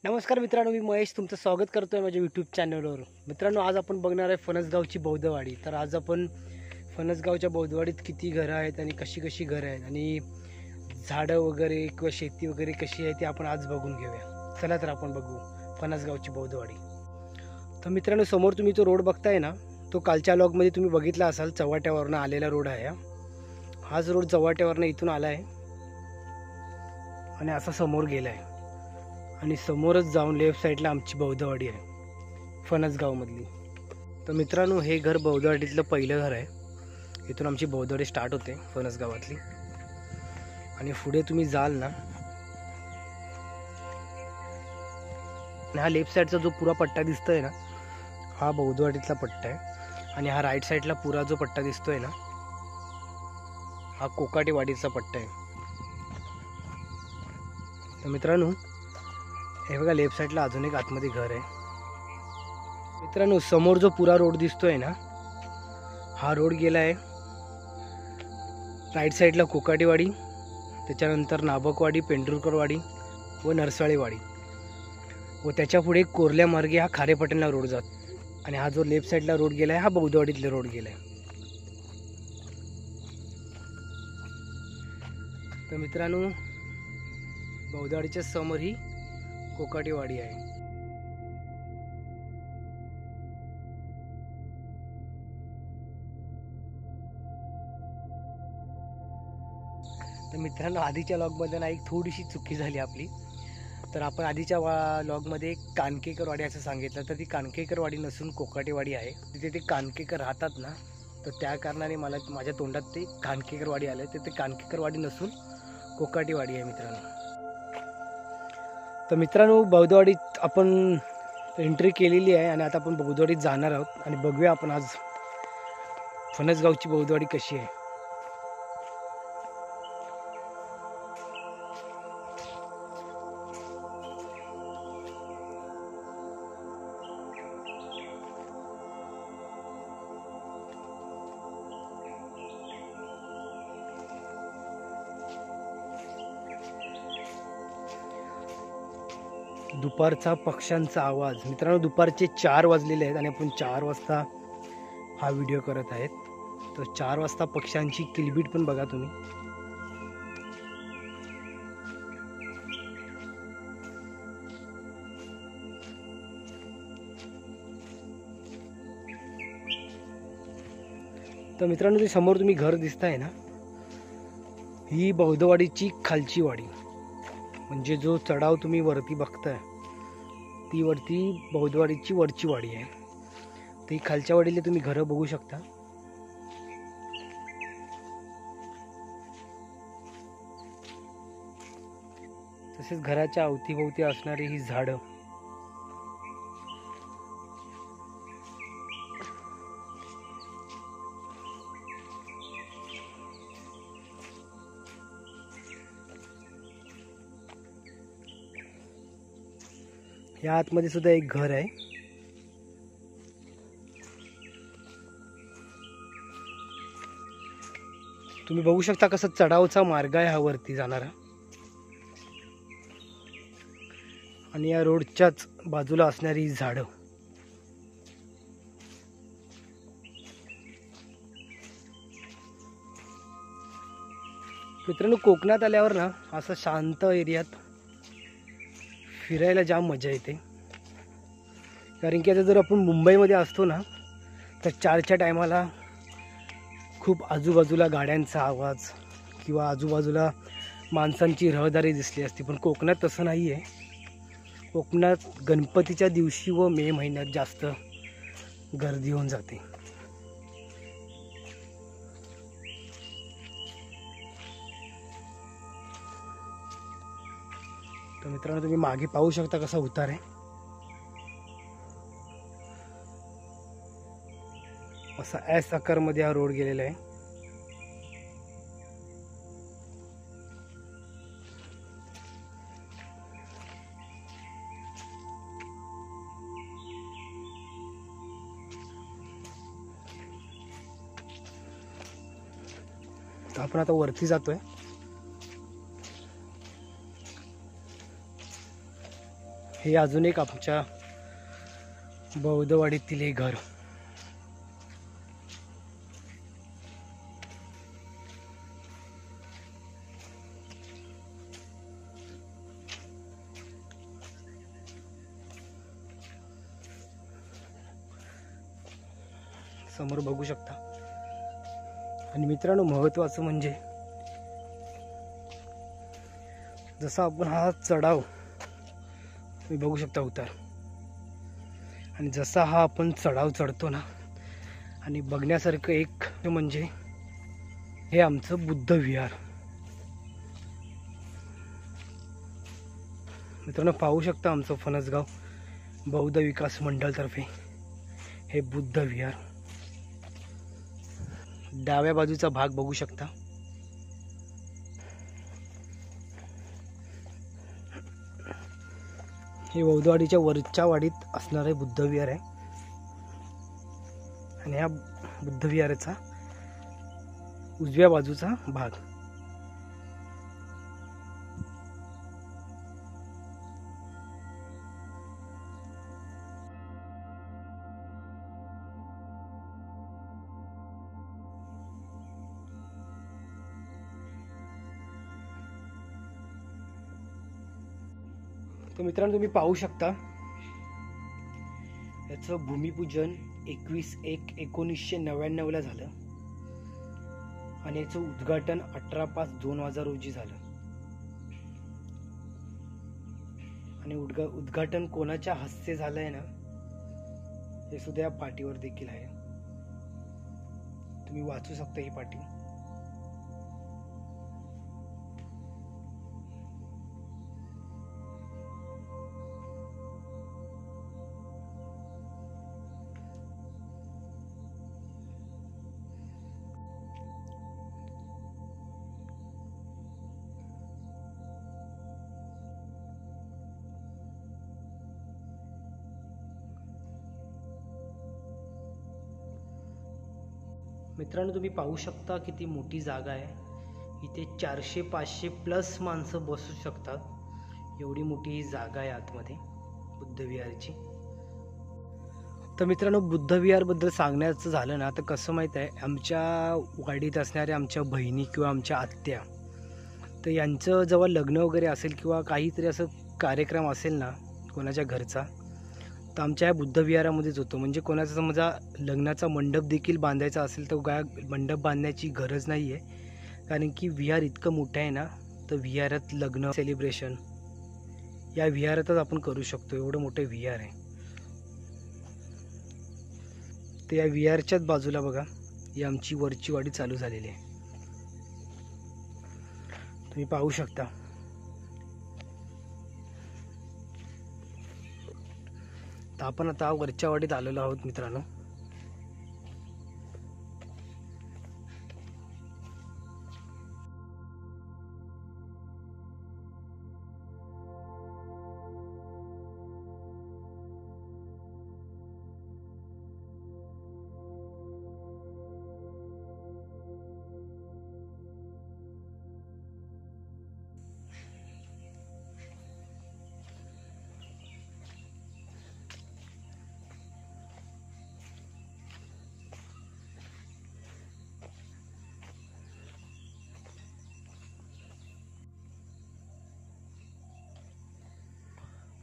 नमस्कार मित्रांनो, मी महेश तुमचं स्वागत करतोय माझ्या यूट्यूब चॅनलवर। मित्रांनो, आज आपण बघणार आहे फणसगावची बौद्धवाडी। तर आज आपण फणसगावच्या बौद्धवाडीत किती घरं आहेत आणि कशी कशी घरं आहेत आणि झाडं वगैरे किंवा शेती वगैरे कशी आहे ते आपण आज बघून घेऊया। चला तर आपण बघू फणसगावची बौद्धवाडी। तर मित्रांनो, समोर तुम्ही तो रोड बघताय ना, तो कालच्या व्लॉगमध्ये तुम्ही बघितला असाल, चव्हाट्यावरनं आलेला रोड आहे। हाच रोड चव्हाट्यावरनं इथून आला आहे आणि असा समोर गेला आहे आणि समोरच जाऊन लेफ्ट साईडला आमची बौद्धवाडी आहे फणसगावमधली। तर मित्रांनो, हे घर बौद्धवाडीतलं पहिलं घर आहे। इथून आमची बौद्धवाडी स्टार्ट होते फणसगावातली आणि पुढे तुम्ही जाल ना, हा लेफ्ट साईडचा जो पुरा पट्टा दिसतोय ना, हा बौद्धवाडीतला पट्टा आहे आणि हा राईट साईडला पुरा जो पट्टा दिसतोय ना, हा कोकाटेवाडीचा पट्टा आहे। तर मित्रांनो, हे बघा लेफ्ट साईडला अजून एक आतमध्ये घर आहे। मित्रांनो, समोर जो पुरा रोड दिसतोय ना, हा रोड गेला आहे राईट साईडला कोकाटेवाडी, त्याच्यानंतर नाबकवाडी, पेंढुरकरवाडी व नरसाळेवाडी व त्याच्या पुढे कोरल्या मार्गे हा खारेपटणला रोड जातो आणि हा जो लेफ्ट साईडला रोड गेला आहे हा बौद्धवाडीतला रोड गेला आहे। तर मित्रांनो, बौद्धवाडीच्या समोर ही कोकाटेवाडी आहे। तर मित्रांनो, आधीच्या लॉगमध्ये ना एक थोडीशी चुकी झाली आपली। तर आपण आधीच्या लॉगमध्ये कानकेकरवाडी असं सांगितलं, तर ती कानकेकरवाडी नसून कोकाटेवाडी आहे। तिथे ते कानकेकर राहतात ना, तर त्या कारणाने मला माझ्या तोंडात ते कानकेकरवाडी आलं। तर ते कानकेकरवाडी नसून कोकाटेवाडी आहे मित्रांनो। तर मित्रांनो, बौद्धवाडीत आपण एंट्री केलेली आहे आणि आता आपण बौद्धवाडीत जाणार आहोत आणि बघूया आपण आज फणसगावची बौद्धवाडी कशी आहे। दुपारचा पक्ष्यांचा आवाज। मित्रांनो, दुपारचे 4 वाजलेले आहेत आणि आपण 4 वाजता हा व्हिडिओ करत आहेत। तर 4 वाजता पक्ष्यांची किलबिट पण बघा तुम्ही। तर मित्रांनो, ते समोर तुम्ही घर दिसताय ना, ही बौद्धवाडीची खालची वाडी, म्हणजे जो चढाव तुम्ही वरती बघताय ती वरती बौद्धवाडीची वरची वाडी आहे। ती खालच्या वाडीला तुम्ही घरं बघू शकता। तसेच घराच्या अवतीभोवती असणारी ही झाडं। या आतमध्ये सुद्धा एक घर आहे। तुम्ही बघू शकता कसं चढावचा मार्ग आहे हा वरती जाणारा आणि या रोडच्याच बाजूला असणारी ही झाडं। मित्रांनो, कोकणात आल्यावर ना असं शांत एरियात फिरायला जाम मजा येते। कारण की आता जर आपण मुंबईमध्ये असतो ना, तर 4च्या टायमाला खूप आजूबाजूला गाड्यांचा आवाज किंवा आजूबाजूला माणसांची रहदारी दिसली असती, पण कोकणात तसं नाही आहे। कोकणात गणपतीच्या दिवशी व मे महिन्यात जास्त गर्दी होऊन जाते। तर मित्रांनो, तुम्ही मागे पाहू शकता कसा उतार आहे। असा एस आकारमध्ये हा रोड गेलेला आहे। तर आपण आता वरती जातोय। हे अजून एक आमच्या बौद्धवाडीतील हे घर. समोर बघू शकता. आणि मित्रांनो, महत्त्वाचं म्हणजे जसा आपण हा चढाव तुम्ही बघू शकता उतार, आणि जसा हा आपण चढाव चढतो ना, आणि बघण्यासारखं एक म्हणजे हे आमचं बुद्ध विहार. मित्रांनो पाहू शकता आमचं फणसगाव बौद्ध विकास मंडळतर्फे हे बुद्ध विहार. डाव्या बाजूचा भाग बघू शकता. हे बौद्धवाडीच्या वरच्या वाडीत असणारे बुद्ध विहार आहे. आणि ह्या बुद्ध विहाराचा उजव्या बाजूचा भाग. तर मित्रांनो तुम्ही पाहू शकता याचं भूमिपूजन 21/1/1999 ला झालं आणि याचं उद्घाटन 18/5/2000 रोजी झालं. आणि उद्घाटन कोणाच्या हस्ते झालंय ना हे सुद्धा या पाटीवर देखील आहे. तुम्ही वाचू शकता ही पाटी. मित्रांनो तुम्ही पाहू शकता किती मोठी जागा आहे. इथे 400-500 प्लस माणसं बसू शकतात. एवढी मोठी ही जागा आहे आतमध्ये बुद्ध विहारची. तर मित्रांनो बुद्ध विहारबद्दल सांगण्याचं झालं ना तर कसं माहीत आहे, आमच्या वाडीत असणाऱ्या आमच्या बहिणी किंवा आमच्या आत्या, तर यांचं जेव्हा लग्न वगैरे असेल किंवा काहीतरी असं कार्यक्रम असेल ना कोणाच्या घरचा, तर आमच्या ह्या बुद्ध विहारामध्येच होतो. म्हणजे कोणाचा समजा लग्नाचा मंडप देखील बांधायचा असेल तर काय मंडप बांधण्याची गरज नाही आहे, कारण की विहार इतकं मोठं आहे ना, तर विहारात लग्न सेलिब्रेशन या विहारातच आपण करू शकतो. एवढं मोठं विहार आहे. तर या विहारच्याच बाजूला बघा ही आमची वरची वाडी चालू झालेली आहे. तुम्ही पाहू शकता. तर आपण आता वरच्या वाडीत आलेलो आहोत मित्रांनो.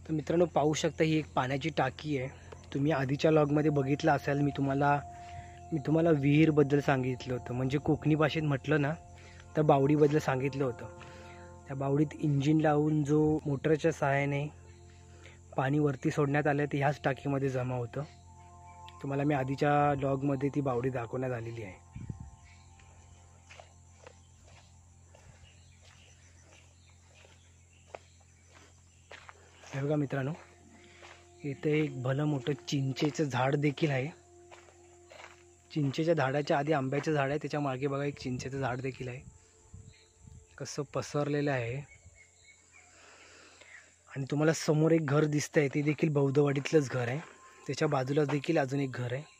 तर मित्रांनो पाहू शकता ही एक पाण्याची टाकी आहे. तुम्ही आधीच्या लॉगमध्ये बघितलं असेल, मी तुम्हाला विहीरबद्दल सांगितलं होतं. म्हणजे कोकणी भाषेत म्हटलं ना तर बावडीबद्दल सांगितलं होतं. त्या बावडीत इंजिन लावून जो मोटरच्या सहाय्याने पाणी वरती सोडण्यात आलं ते ह्याच टाकीमध्ये जमा होतं. तुम्हाला मी आधीच्या लॉगमध्ये ती बावडी दाखवण्यात आलेली आहे. हे बघा मित्रांनो, इथे एक भलं मोठं चिंचेचं झाड देखील आहे. चिंचेच्या झाडाच्या आधी आंब्याचं झाड आहे, त्याच्या मागे बघा एक चिंचेचं झाड देखील आहे. कसं पसरलेलं आहे. आणि तुम्हाला समोर एक घर दिसतंय ते देखील बौद्धवाडीतलंच घर आहे. त्याच्या बाजूलाच देखील अजून एक घर आहे.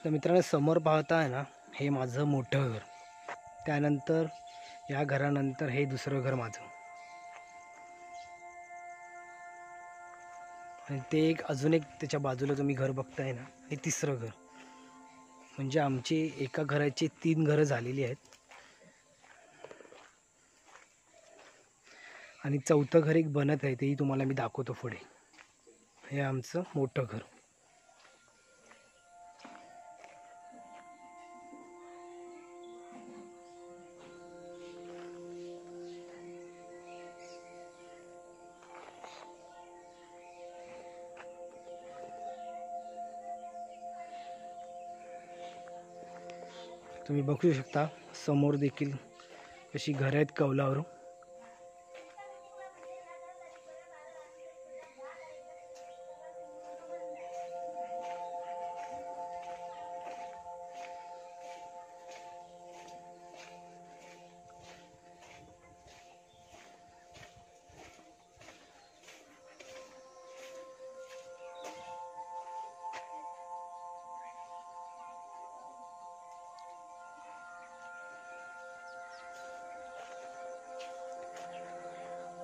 तर मित्रांनो समोर पाहताय ना, हे माझं मोठं घर. त्यानंतर या घरानंतर हे दुसरं घर माझं, आणि ते एक अजून एक त्याच्या बाजूला तुम्ही घर बघताय ना, हे तिसरं घर. म्हणजे आमची एका घराची 3 घरं झालेली आहेत. आणि चौथं घर एक बनत आहे, तेही तुम्हाला मी दाखवतो पुढे. हे आमचं मोठं घर. तुम्ही बघू शकता समोर देखील कशी घरं आहेत कौलावर.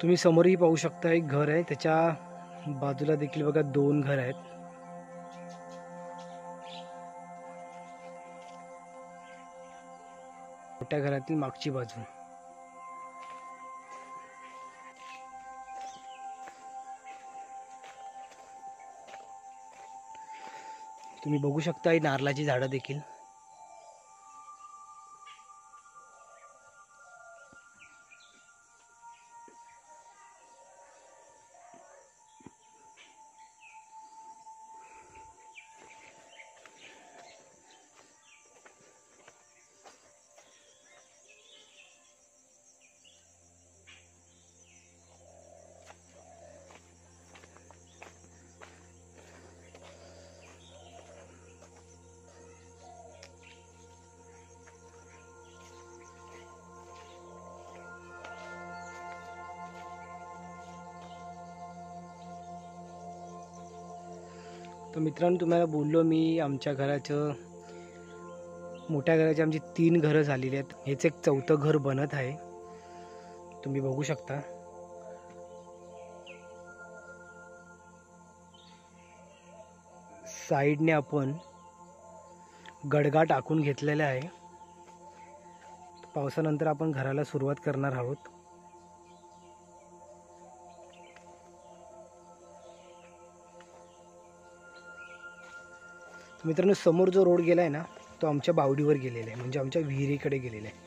तुम्ही समोरही पाहू शकता एक घर आहे, त्याच्या बाजूला देखील बघा 2 घर आहेत. मोठ्या घरातील मागची बाजू. तुम्ही बघू शकता ही नारळाची झाडं देखील. तर मित्रांनो तुम्हाला बोललो मी, आमच्या घराचं मोठ्या घराची आमची 3 घरं झालेली आहेत. हेच एक चौथं घर बनत आहे, तुम्ही बघू शकता. साईडने आपण गडगा टाकून घेतलेला आहे. पावसानंतर आपण घराला सुरुवात करणार आहोत. मित्रांनो समोर जो रोड गेलाय ना, तो आमच्या बावडीवर गेलेला आहे, म्हणजे आमच्या विहिरीकडे गेलेला आहे.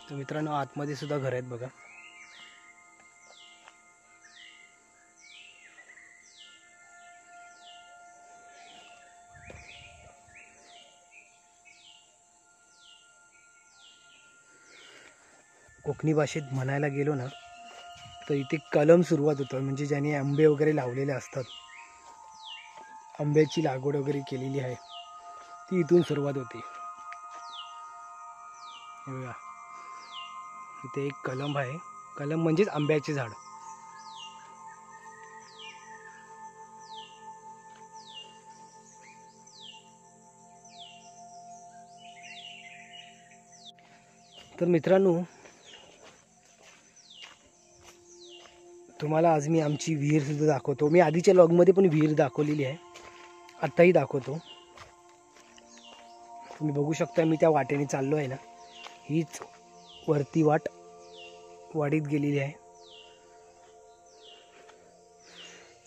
तर मित्रांनो आतमध्ये सुद्धा घर आहेत बघा. कोकणी भाषेत म्हणायला गेलो ना, तर इथे कलम सुरुवात होतं, म्हणजे ज्याने आंबे वगैरे लावलेले असतात, आंब्याची लागवड वगैरे केलेली आहे, ती इथून सुरुवात होते. हे बघा इथे एक कलम आहे. कलम म्हणजेच आंब्याचे झाड. तर मित्रांनो तुम्हाला आज मी आमची विहीर सुद्धा दाखवतो. मी आधीच्या लॉगमध्ये पण विहीर दाखवलेली आहे, आत्ताही दाखवतो. तुम्ही बघू शकता मी त्या वाटेने चाललो आहे ना, हीच वरती वाढीत गेलेली आहे.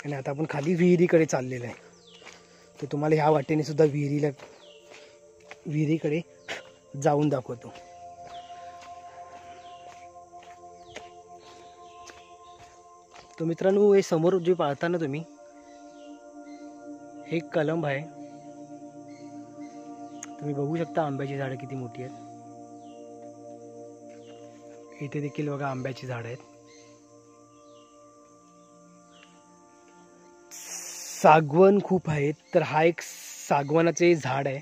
आणि आता आपण खाली विहिरीकडे चाललेलो आहे. तर तुम्हाला ह्या वाटेने सुद्धा विहिरीकडे जाऊन दाखवतो. तर मित्रांनो हे समोर जे पाहता ना तुम्ही, हे कलम आहे. तुम्ही बघू शकता आंब्याची झाडं किती मोठी आहेत. इथे देखील बघा आंब्याची झाड आहेत. सागवन खूप आहेत. तर हा एक सागवानाचे झाड आहे.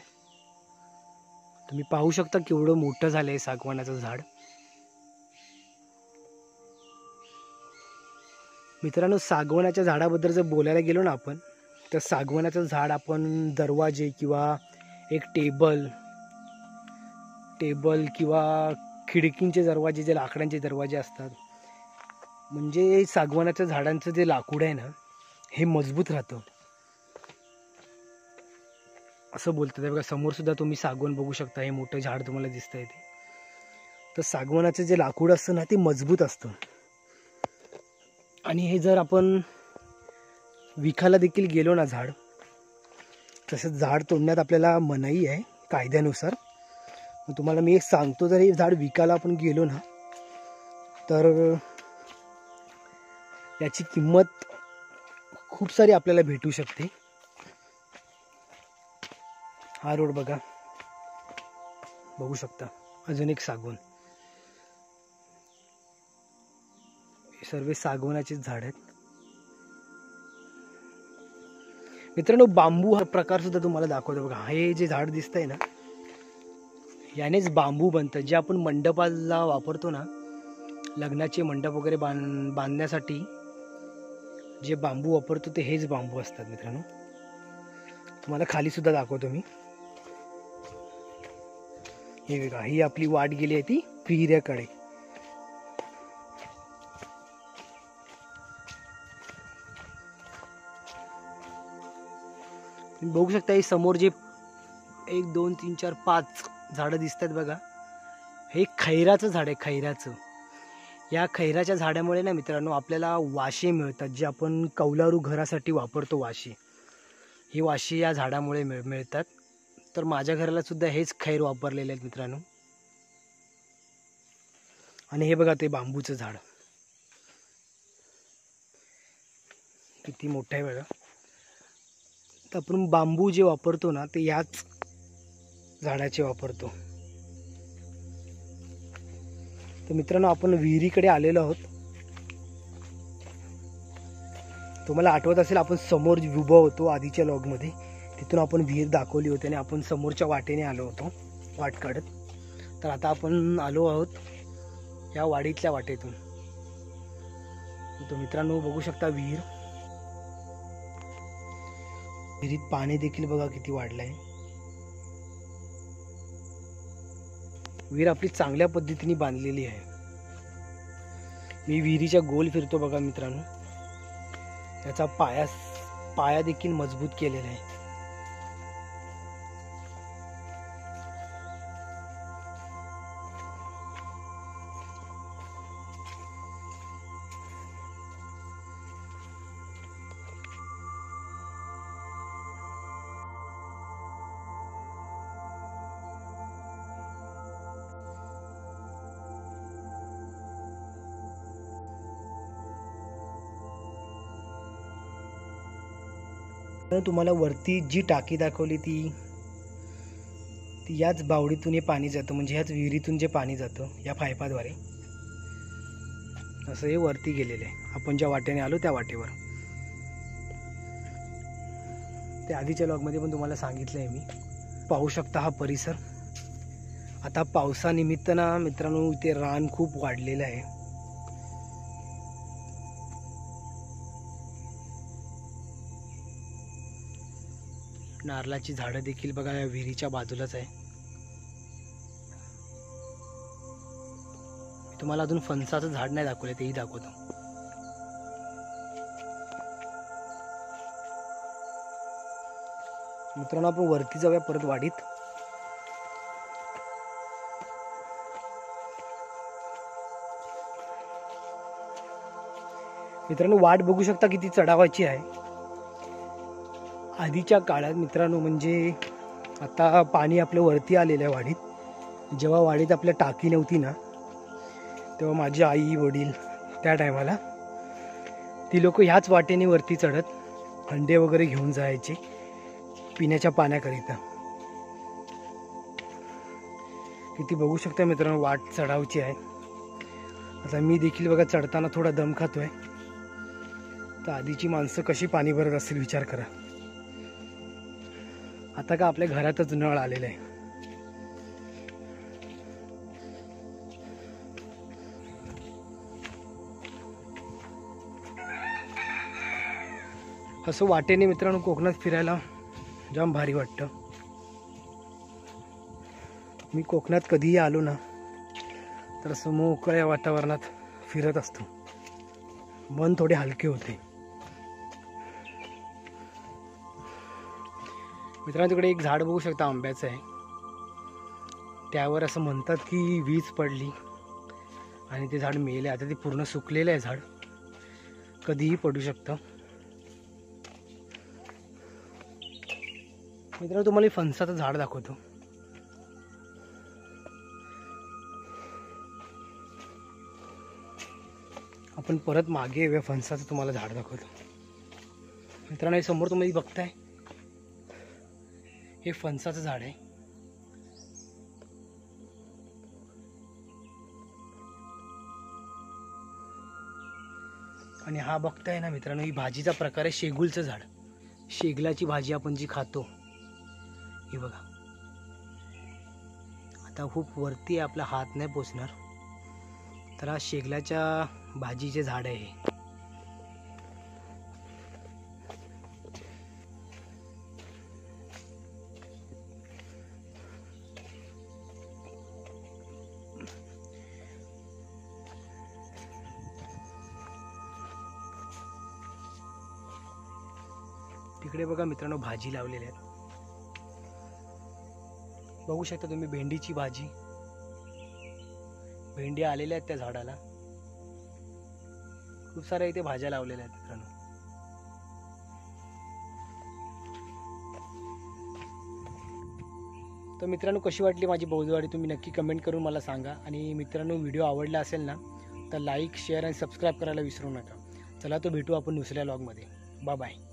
तुम्ही पाहू शकता केवढं मोठं झालंय सागवानाचं झाड. मित्रांनो, सागवानाच्या झाडाबद्दल जर बोलायला गेलो ना आपण, तर सागवानाचं झाड आपण दरवाजे किंवा एक टेबल किंवा खिडकींचे दरवाजे, जे लाकडांचे दरवाजे असतात, म्हणजे सागवानाच्या झाडांचं जे लाकूड आहे ना, हे मजबूत राहतं असं बोलतात. बघा समोर सुद्धा तुम्ही सागवान बघू शकता. हे मोठं झाड तुम्हाला दिसतंय ते. तर सागवानाचं जे लाकूड असतं ना, ते मजबूत असतं. आणि हे जर आपण विकायला देखील गेलो ना झाड, तसं झाड तोडण्यात आपल्याला मनाई आहे कायद्यानुसार. तुम्हाला मी एक सांगतो, जर हे झाड विकायला आपण गेलो ना, तर याची किंमत खूप सारी आपल्याला भेटू शकते. हा रोड बघा, बघू शकता. अजून एक सागवान. सर्व सागवानाचेच झाड आहेत. मित्रांनो, बांबू हा प्रकार सुद्धा तुम्हाला दाखवतो बघा. हे जे झाड दिसतंय ना, यानेच बांबू बनतं. जे आपण मंडपाला वापरतो ना, लग्नाचे मंडप वगैरे बांधण्यासाठी जे बांबू वापरतो ते हेच बांबू असतात. मित्रांनो, तुम्हाला खाली सुद्धा दाखवतो मी. हे बघा, ही आपली वाट गेली आहे ती विहिऱ्याकडे. बघू शकता हे समोर जे 1 2 3 4 5 झाडं दिसत आहेत बघा, हे खैराचं झाड आहे. खैराचं, या खैराच्या झाडामुळे ना मित्रांनो आपल्याला वाशे मिळतात, जे आपण कौलारू घरासाठी वापरतो वाशे. ही वाशे या झाडामुळे मिळतात. तर माझ्या घराला सुद्धा हेच खैर वापरलेले आहेत मित्रांनो. आणि हे बघा ते बांबूचं झाड किती मोठं आहे बघा. तर आपण बांबू जे वापरतो ना, ते याच झाडाचे वापरतो. तर मित्रांनो, आपण विहिरीकडे आलेलो आहोत. तुम्हाला आठवत असेल, आपण समोर उभं होतो आधीच्या लॉगमध्ये, तिथून आपण विहीर दाखवली होती आणि आपण समोरच्या वाटेने आलो होतो वाट काढत. तर आता आपण आलो आहोत या वाडीतल्या वाटेतून. तर मित्रांनो, बघू शकता विहीर. विहिरीत पाणी देखील बघा किती वाढलंय. विहीर आपली चांगल्या पद्धतीने बांधलेली आहे. मी विहिरीच्या गोल फिरतो बघा मित्रांनो. त्याचा पाया देखील मजबूत केलेला आहे. तुम्हाला वरती जी टाकी दाखवली ती याच बावडीतून हे पाणी जातं, म्हणजे ह्याच विहिरीतून जे पाणी जातं या पाईपाद्वारे, असं हे वरती गेलेलं आहे. आपण ज्या वाटेने आलो त्या वाटेवर. ते आधीच्या लॉगमध्ये पण तुम्हाला सांगितलं आहे मी. पाहू शकता हा परिसर. आता पावसानिमित्त ना मित्रांनो इथे रान खूप वाढलेलं आहे. नारळाची झाडं देखील बघा या विहिरीच्या बाजूलाच आहे. मी तुम्हाला अजून फणसाचं झाड नाही दाखवलं, तेही दाखवतो. मित्रांनो, आपण वरती जाऊया परत वाडीत. मित्रांनो, वाट बघू शकता किती चढावाची आहे. आधीच्या काळात मित्रांनो, म्हणजे आता पाणी आपल्या वरती आलेलं आहे वाडीत. जेव्हा वाडीत आपल्या टाकी नव्हती ना, तेव्हा माझी आई वडील त्या टायमाला ती लोक ह्याच वाटेने वरती चढत हंडे वगैरे घेऊन जायचे पिण्याच्या पाण्याकरिता. किती बघू शकता मित्रांनो, वाट चढावची आहे. आता मी देखील बघा चढताना थोडा दम खातोय, तर आधीची माणसं कशी पाणी भरत असतील विचार करा. आता का आपल्या घरातच नळ आलेला आहे. असं वाटेने मित्रांनो कोकणात फिरायला जाम भारी वाटतं. मी कोकणात कधीही आलो ना तर असं मोकळ्या वातावरणात फिरत असतो, मन थोडे हलके होते. मित्रांनो तिकडे एक झाड बघू शकता, आंब्याचं आहे. त्यावर असं म्हणतात की वीज पडली आणि ते झाड मेले. आता ते पूर्ण सुकलेलं आहे झाड, कधीही पडू शकतं. मित्रांनो तुम्हाला फणसाचं झाड दाखवतो. आपण परत मागे येऊया, फणसाचं तुम्हाला झाड दाखवतो. मित्रांनो हे समोर तुम्ही बघताय, हे फणसाचं झाड आहे. आणि हा बघताय ना मित्रांनो, ही भाजीचा प्रकार आहे शेगुलचं झाड. शेगलाची भाजी आपण जी खातो, ही बघा. आता खूप वरती आपला हात नाही पोचणार, तर हा शेगलाच्या भाजीचे झाड आहे. तिकडे बघा मित्रांनो भाजी लावलेली आहेत, बघू शकता तुम्ही. भेंडीची भाजी, भेंडी आलेल्या आहेत त्या झाडाला. खूप साऱ्या इथे भाज्या लावलेल्या आहेत मित्रांनो. तर मित्रांनो कशी वाटली माझी बौद्धवाडी तुम्ही नक्की कमेंट करून मला सांगा. आणि मित्रांनो व्हिडिओ आवडला असेल ना तर लाईक, शेअर आणि सबस्क्राईब करायला विसरू नका. चला तो भेटू आपण दुसऱ्या व्लॉगमध्ये. Bye bye.